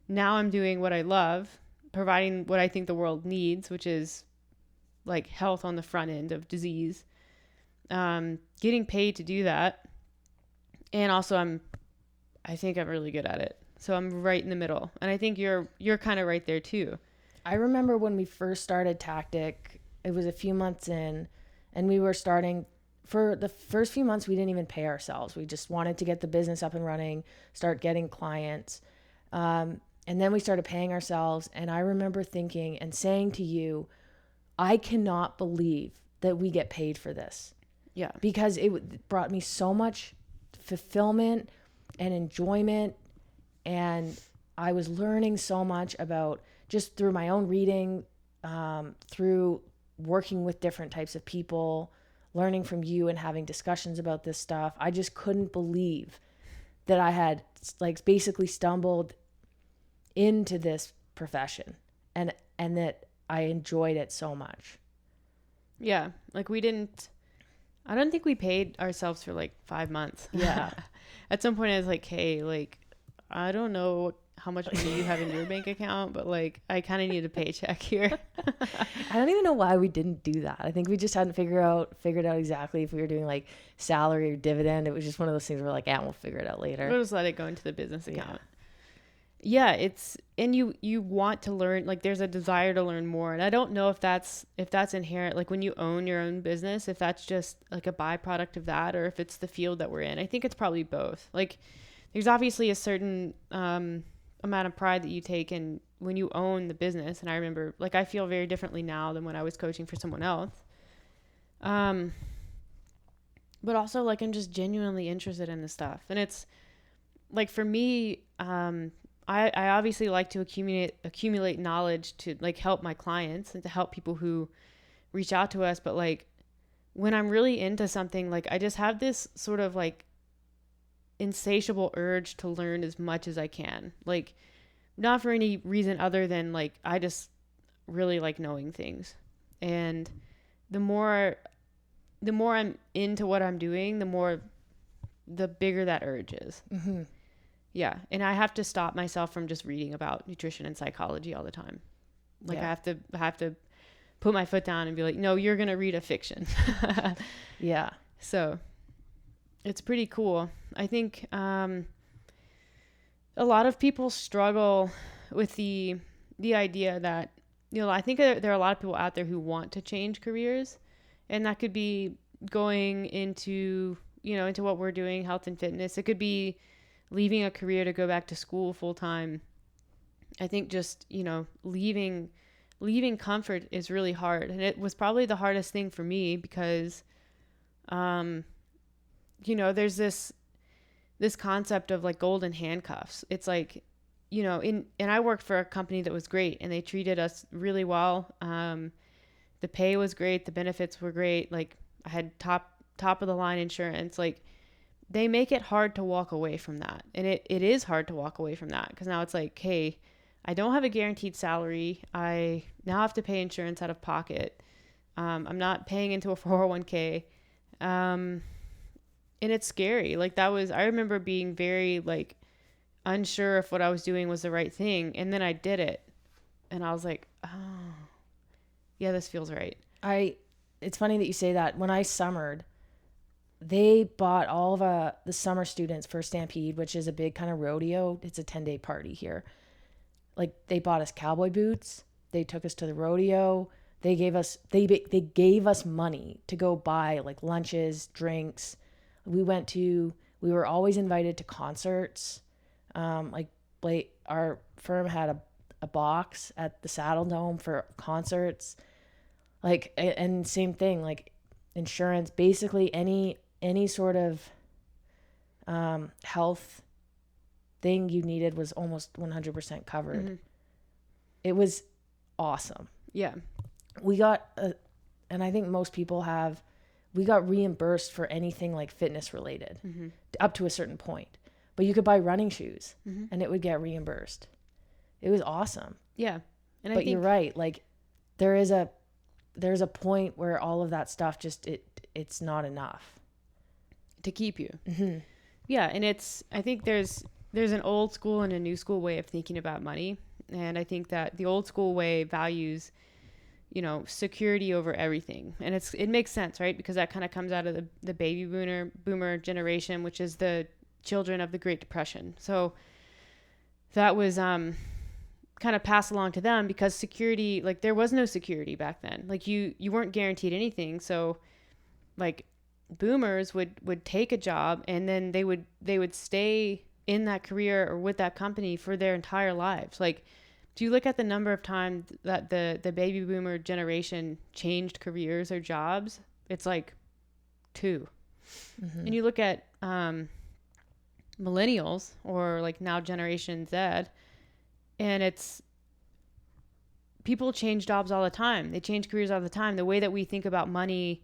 [SPEAKER 1] now I'm doing what I love, providing what I think the world needs, which is like health on the front end of disease, getting paid to do that. And also I think I'm really good at it. So I'm right in the middle. And I think you're kind of right there too.
[SPEAKER 2] I remember when we first started Tactic, it was a few months in, and we were starting. For the first few months, we didn't even pay ourselves. We just wanted to get the business up and running, start getting clients. And then we started paying ourselves. And I remember thinking and saying to you, I cannot believe that we get paid for this.
[SPEAKER 1] Yeah.
[SPEAKER 2] Because it brought me so much fulfillment and enjoyment. And I was learning so much about, just through my own reading, through working with different types of people, learning from you and having discussions about this stuff. I just couldn't believe that I had like basically stumbled into this profession and that I enjoyed it so much.
[SPEAKER 1] Yeah. Like, I don't think we paid ourselves for like 5 months.
[SPEAKER 2] Yeah.
[SPEAKER 1] At some point I was like, hey, like, I don't know how much money you have in your bank account, but like, I kind of need a paycheck here.
[SPEAKER 2] I don't even know why we didn't do that. I think we just hadn't figured out exactly if we were doing like salary or dividend. It was just one of those things where we're like, yeah, we'll figure it out later.
[SPEAKER 1] We'll just let it go into the business account. Yeah, and you want to learn, like, there's a desire to learn more. And I don't know if that's inherent, like when you own your own business, if that's just like a byproduct of that, or if it's the field that we're in. I think it's probably both. Like, there's obviously a certain amount of pride that you take in when you own the business. And I remember, like, I feel very differently now than when I was coaching for someone else. But also, like, I'm just genuinely interested in this stuff. And it's like, for me, I obviously like to accumulate knowledge to like help my clients and to help people who reach out to us. But like, when I'm really into something, like, I just have this sort of like insatiable urge to learn as much as I can. Like, not for any reason other than like, I just really like knowing things. And the more I'm into what I'm doing, the bigger that urge is.
[SPEAKER 2] Mm-hmm.
[SPEAKER 1] Yeah. And I have to stop myself from just reading about nutrition and psychology all the time. Like, I have to put my foot down and be like, no, you're going to read a fiction.
[SPEAKER 2] Yeah.
[SPEAKER 1] So it's pretty cool. I think a lot of people struggle with the idea that, I think there are a lot of people out there who want to change careers, and that could be going into, into what we're doing, health and fitness. It could be leaving a career to go back to school full time. I think just, leaving comfort is really hard, and it was probably the hardest thing for me because um there's this concept of like golden handcuffs. It's like, and I worked for a company that was great and they treated us really well. The pay was great, the benefits were great. Like I had top of the line insurance. Like they make it hard to walk away from that. And it is hard to walk away from that because now it's like, hey, I don't have a guaranteed salary. I now have to pay insurance out of pocket. I'm not paying into a 401k. And it's scary. Like I remember being very like unsure if what I was doing was the right thing. And then I did it. And I was like, oh, yeah, this feels right.
[SPEAKER 2] It's funny that you say that. When I summered, they bought all of the summer students for Stampede, which is a big kind of rodeo. It's a 10-day party here. Like they bought us cowboy boots. They took us to the rodeo. They gave us money to go buy like lunches, drinks. We were always invited to concerts. Our firm had a box at the Saddle Dome for concerts. Like, and same thing, like insurance, basically any sort of health thing you needed was almost 100% covered. Mm-hmm. It was awesome.
[SPEAKER 1] Yeah.
[SPEAKER 2] We got, and I think most people we got reimbursed for anything like fitness related, mm-hmm. up to a certain point. But you could buy running shoes, mm-hmm. and it would get reimbursed. It was awesome.
[SPEAKER 1] Yeah.
[SPEAKER 2] And but you're right. Like there's a point where all of that stuff it's not enough
[SPEAKER 1] to keep you.
[SPEAKER 2] Mm-hmm.
[SPEAKER 1] Yeah. And I think there's an old school and a new school way of thinking about money. And I think that the old school way values, security over everything. And it makes sense, right? Because that kind of comes out of the baby boomer generation, which is the children of the Great Depression. So that was kind of passed along to them because security, like there was no security back then. Like you weren't guaranteed anything. So like boomers would take a job and then they would stay in that career or with that company for their entire lives. Like, do you look at the number of times that the baby boomer generation changed careers or jobs? It's like 2. Mm-hmm. And you look at millennials or like now Generation Z, and it's people change jobs all the time. They change careers all the time. The way that we think about money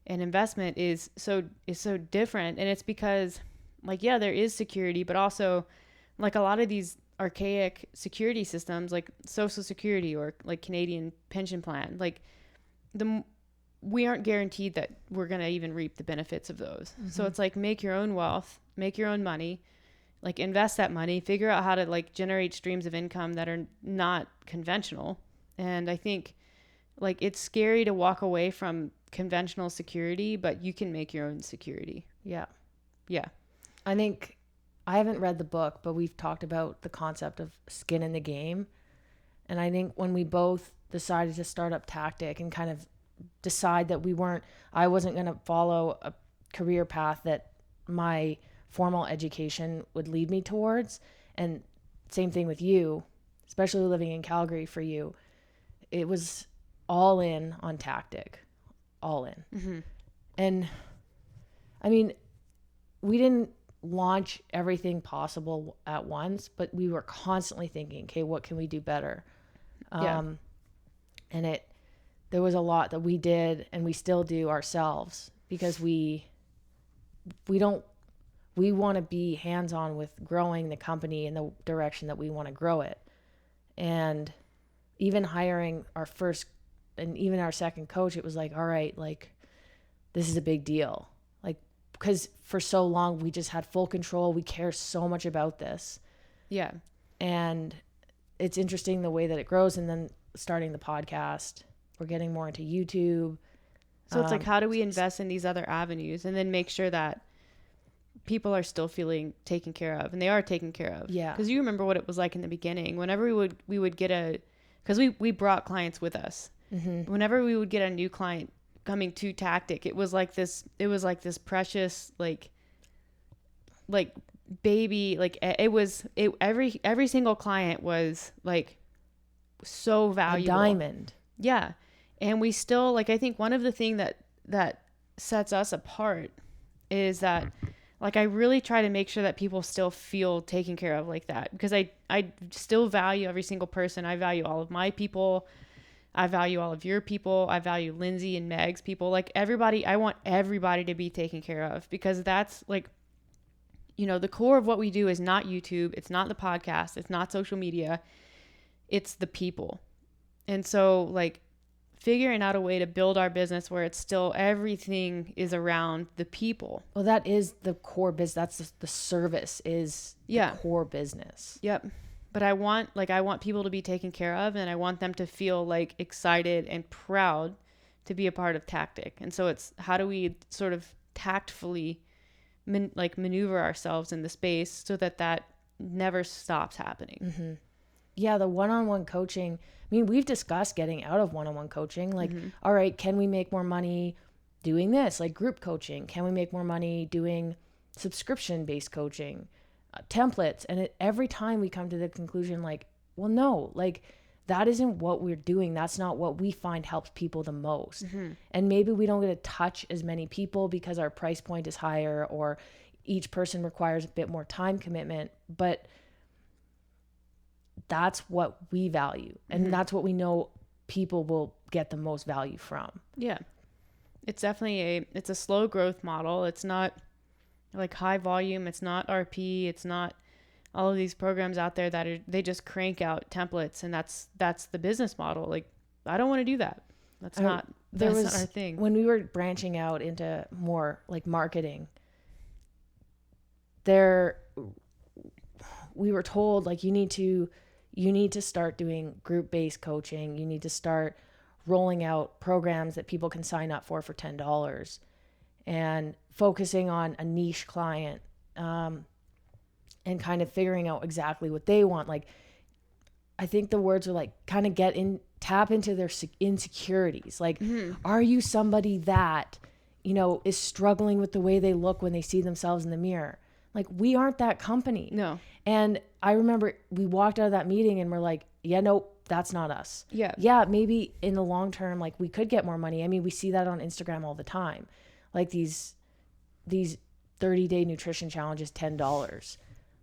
[SPEAKER 1] and investment is so different. And it's because like, yeah, there is security, but also like a lot of these archaic security systems like Social Security or like Canadian pension plan, like we aren't guaranteed that we're going to even reap the benefits of those. Mm-hmm. So it's like make your own wealth, make your own money, like invest that money, figure out how to like generate streams of income that are not conventional. And I think like it's scary to walk away from conventional security, but you can make your own security.
[SPEAKER 2] Yeah.
[SPEAKER 1] Yeah.
[SPEAKER 2] I think I haven't read the book, but we've talked about the concept of skin in the game. And I think when we both decided to start up Tactic and kind of decide that I wasn't going to follow a career path that my formal education would lead me towards. And same thing with you, especially living in Calgary for you. It was all in on Tactic, all in. Mm-hmm. And I mean, we didn't launch everything possible at once, but we were constantly thinking, okay, what can we do better? And there was a lot that we did and we still do ourselves because we want to be hands-on with growing the company in the direction that we want to grow it. And even hiring our first and even our second coach, it was like, all right, like this is a big deal. Like, because for so long we just had full control. We care so much about this.
[SPEAKER 1] Yeah.
[SPEAKER 2] And it's interesting the way that it grows. And then starting the podcast, we're getting more into YouTube.
[SPEAKER 1] So it's like, how do we invest in these other avenues and then make sure that people are still feeling taken care of, and they are taken care of.
[SPEAKER 2] Yeah.
[SPEAKER 1] Because you remember what it was like in the beginning. Whenever we would get because we brought clients with us.
[SPEAKER 2] Mm-hmm.
[SPEAKER 1] Whenever we would get a new client coming to Tactic, it was like this precious like baby, like every single client was like so valuable.
[SPEAKER 2] A diamond.
[SPEAKER 1] Yeah. And we still, like, I think one of the thing that sets us apart is that, like, I really try to make sure that people still feel taken care of like that, because I still value every single person. I value all of my people. I value all of your people. I value Lindsay and Meg's people. Like, everybody, I want everybody to be taken care of, because that's like, the core of what we do is not YouTube. It's not the podcast. It's not social media. It's the people. And so, like, figuring out a way to build our business where it's still everything is around the people.
[SPEAKER 2] Well, that is the core business. That's the service is the core business.
[SPEAKER 1] Yep. But I want people to be taken care of, and I want them to feel like excited and proud to be a part of Tactic. And so it's, how do we sort of tactfully maneuver ourselves in the space so that never stops happening.
[SPEAKER 2] Mm-hmm. Yeah, the one-on-one coaching. I mean, we've discussed getting out of one-on-one coaching. Like, all right, can we make more money doing this? Like group coaching. Can we make more money doing subscription-based coaching, templates? And every time we come to the conclusion, like, well, no, like that isn't what we're doing. That's not what we find helps people the most. Mm-hmm. And maybe we don't get to touch as many people because our price point is higher, or each person requires a bit more time commitment. But that's what we value, and that's what we know people will get the most value from.
[SPEAKER 1] Yeah. It's definitely it's a slow growth model. It's not like high volume. It's not RP. It's not all of these programs out there that they just crank out templates, and that's the business model. Like, I don't want to do that. That's not our thing.
[SPEAKER 2] When we were branching out into more like marketing, we were told, like, you need to start doing group-based coaching. You need to start rolling out programs that people can sign up for $10, and focusing on a niche client, and kind of figuring out exactly what they want. Like, I think the words are like, kind of tap into their insecurities. Like, are you somebody that, is struggling with the way they look when they see themselves in the mirror? Like, we aren't that company.
[SPEAKER 1] No.
[SPEAKER 2] And I remember we walked out of that meeting and we're like, yeah, nope, that's not us.
[SPEAKER 1] Yeah.
[SPEAKER 2] Yeah, maybe in the long term, like, we could get more money. I mean, we see that on Instagram all the time. Like, these 30-day nutrition challenges, $10.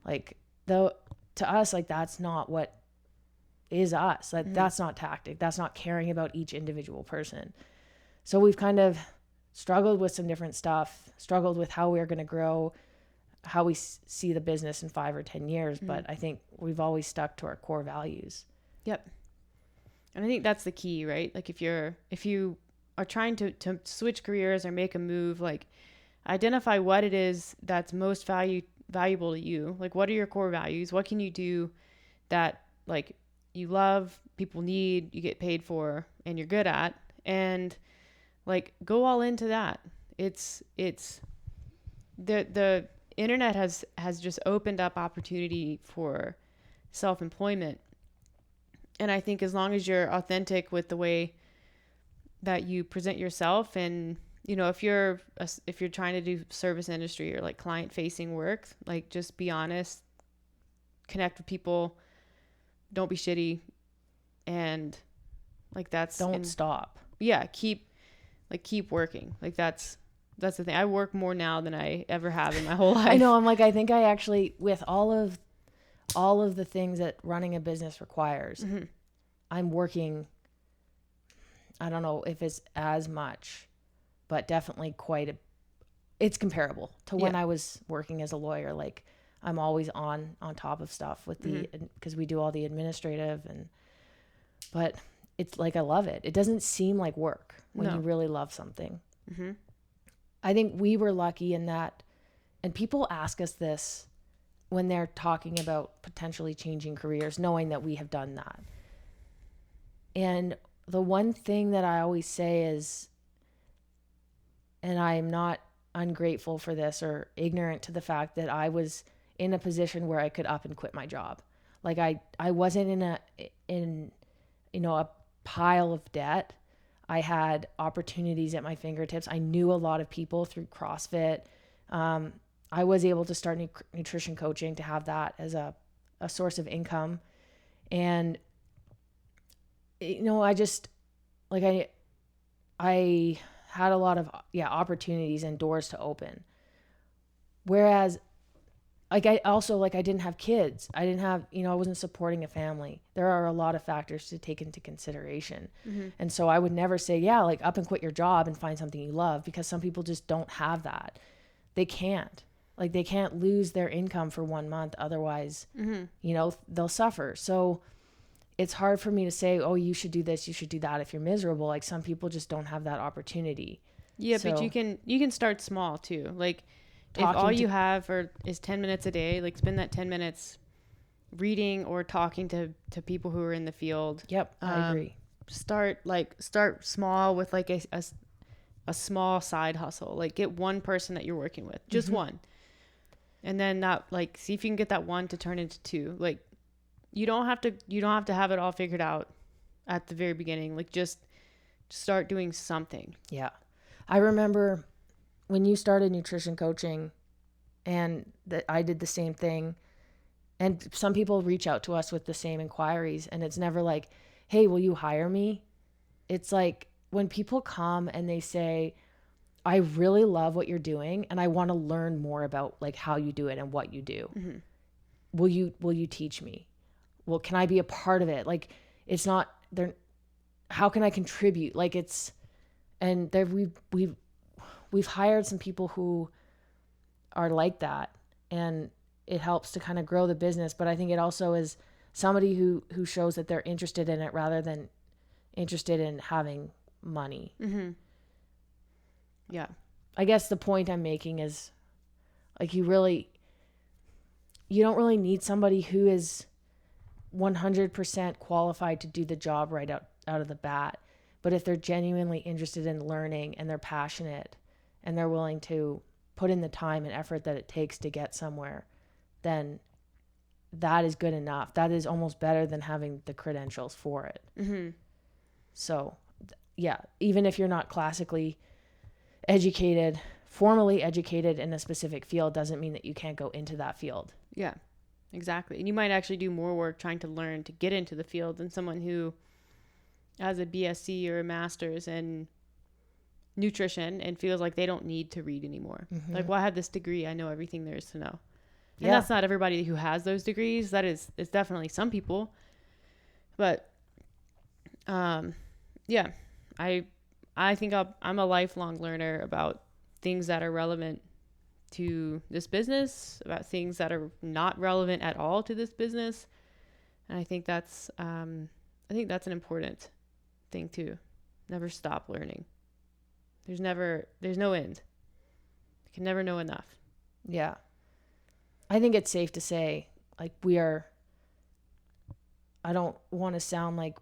[SPEAKER 2] Like, though, to us, like, that's not what is us. Like, that's not Tactic. That's not caring about each individual person. So we've kind of struggled with some different stuff, struggled with how we're going to grow, how we see the business in 5 or 10 years. But I think we've always stuck to our core values.
[SPEAKER 1] Yep. And I think that's the key, right? Like, if you are trying to switch careers or make a move, like, identify what it is that's most valuable to you. Like, what are your core values? What can you do that, like, you love, people need, you get paid for, and you're good at? And, like, go all into that. It's the internet has just opened up opportunity for self-employment. And I think as long as you're authentic with the way that you present yourself, and, if you're trying to do service industry or like client facing work, like, just be honest, connect with people, don't be shitty, and, like,
[SPEAKER 2] don't stop.
[SPEAKER 1] Yeah. Keep working. Like, that's the thing. I work more now than I ever have in my whole life.
[SPEAKER 2] I know. I'm like, I think I actually, with all of the things that running a business requires, I'm working, I don't know if it's as much, but definitely it's comparable to when I was working as a lawyer. Like, I'm always on top of stuff with because we do all the administrative, but it's like, I love it. It doesn't seem like work when you really love something. Mm-hmm. I think we were lucky in that, and people ask us this when they're talking about potentially changing careers, knowing that we have done that. And the one thing that I always say is, and I'm not ungrateful for this or ignorant to the fact that I was in a position where I could up and quit my job. Like I wasn't in a pile of debt. I had opportunities at my fingertips. I knew a lot of people through CrossFit. I was able to start nutrition coaching to have that as a source of income. And, I just, like, I had a lot of, opportunities and doors to open. Whereas, like, I didn't have kids. I didn't have, I wasn't supporting a family. There are a lot of factors to take into consideration. Mm-hmm. And so I would never say, like, up and quit your job and find something you love, because some people just don't have that. They can't. Like, they can't lose their income for 1 month. Otherwise, they'll suffer. So it's hard for me to say, oh, you should do this, you should do that if you're miserable. Like, some people just don't have that opportunity.
[SPEAKER 1] Yeah, so, but you can start small too. Like, if all you have is 10 minutes a day, like, spend that 10 minutes reading or talking to people who are in the field.
[SPEAKER 2] Yep, I agree.
[SPEAKER 1] Start small with like a small side hustle. Like, get one person that you're working with, just one. And then that, like, see if you can get that one to turn into two. Like, you don't have to have it all figured out at the very beginning. Like, just start doing something.
[SPEAKER 2] Yeah. I remember when you started nutrition coaching, and that I did the same thing. And some people reach out to us with the same inquiries, and it's never like, hey, will you hire me? It's like when people come and they say, I really love what you're doing and I want to learn more about, like, how you do it and what you do. Mm-hmm. Will you teach me? Well, can I be a part of it? Like, it's not there. How can I contribute? Like, it's, and there we've hired some people who are like that, and it helps to kind of grow the business. But I think it also is somebody who shows that they're interested in it rather than interested in having money. Mm-hmm.
[SPEAKER 1] Yeah.
[SPEAKER 2] I guess the point I'm making is, like, you don't really need somebody who is 100% qualified to do the job right out of the bat. But if they're genuinely interested in learning and they're passionate and they're willing to put in the time and effort that it takes to get somewhere, then that is good enough. That is almost better than having the credentials for it. Mm-hmm. So, yeah, even if you're not classically educated, formally educated in a specific field, doesn't mean that you can't go into that field.
[SPEAKER 1] Yeah, exactly. And you might actually do more work trying to learn to get into the field than someone who has a BSc or a master's in nutrition and feels like they don't need to read anymore. Mm-hmm. Like, well, I have this degree, I know everything there is to know. And that's not everybody who has those degrees. It's definitely some people. But yeah, I think I'm a lifelong learner about things that are relevant to this business, about things that are not relevant at all to this business. And I think that's an important thing too. Never stop learning. There's no end. You can never know enough.
[SPEAKER 2] Yeah. I think it's safe to say, like, I don't want to sound like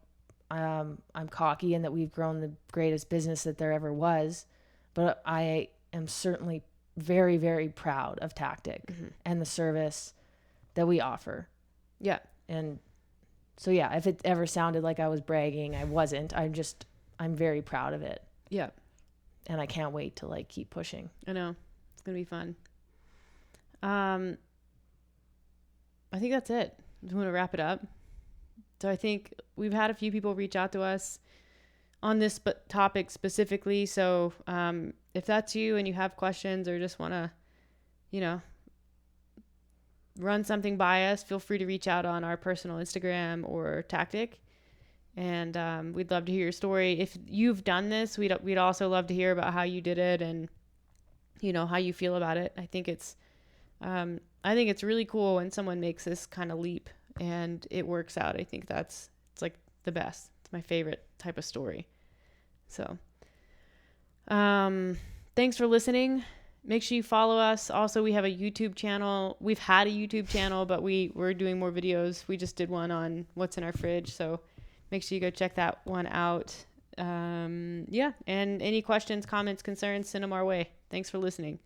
[SPEAKER 2] I'm cocky and that we've grown the greatest business that there ever was, but I am certainly very, very proud of Tactic mm-hmm. and the service that we offer.
[SPEAKER 1] Yeah.
[SPEAKER 2] And so, yeah, if it ever sounded like I was bragging, I wasn't. I'm very proud of it.
[SPEAKER 1] Yeah.
[SPEAKER 2] And I can't wait to, like, keep pushing.
[SPEAKER 1] I know. It's going to be fun. I think that's it. I want to wrap it up. So I think we've had a few people reach out to us on this topic specifically. So if that's you and you have questions or just want to, run something by us, feel free to reach out on our personal Instagram or Tactic. And we'd love to hear your story. If you've done this, we'd also love to hear about how you did it and, how you feel about it. I think it's really cool when someone makes this kind of leap and it works out. I think it's like the best. It's my favorite type of story. So, thanks for listening. Make sure you follow us. Also, we have a YouTube channel. We've had a YouTube channel, but we're doing more videos. We just did one on what's in our fridge. So make sure you go check that one out. And any questions, comments, concerns, send them our way. Thanks for listening.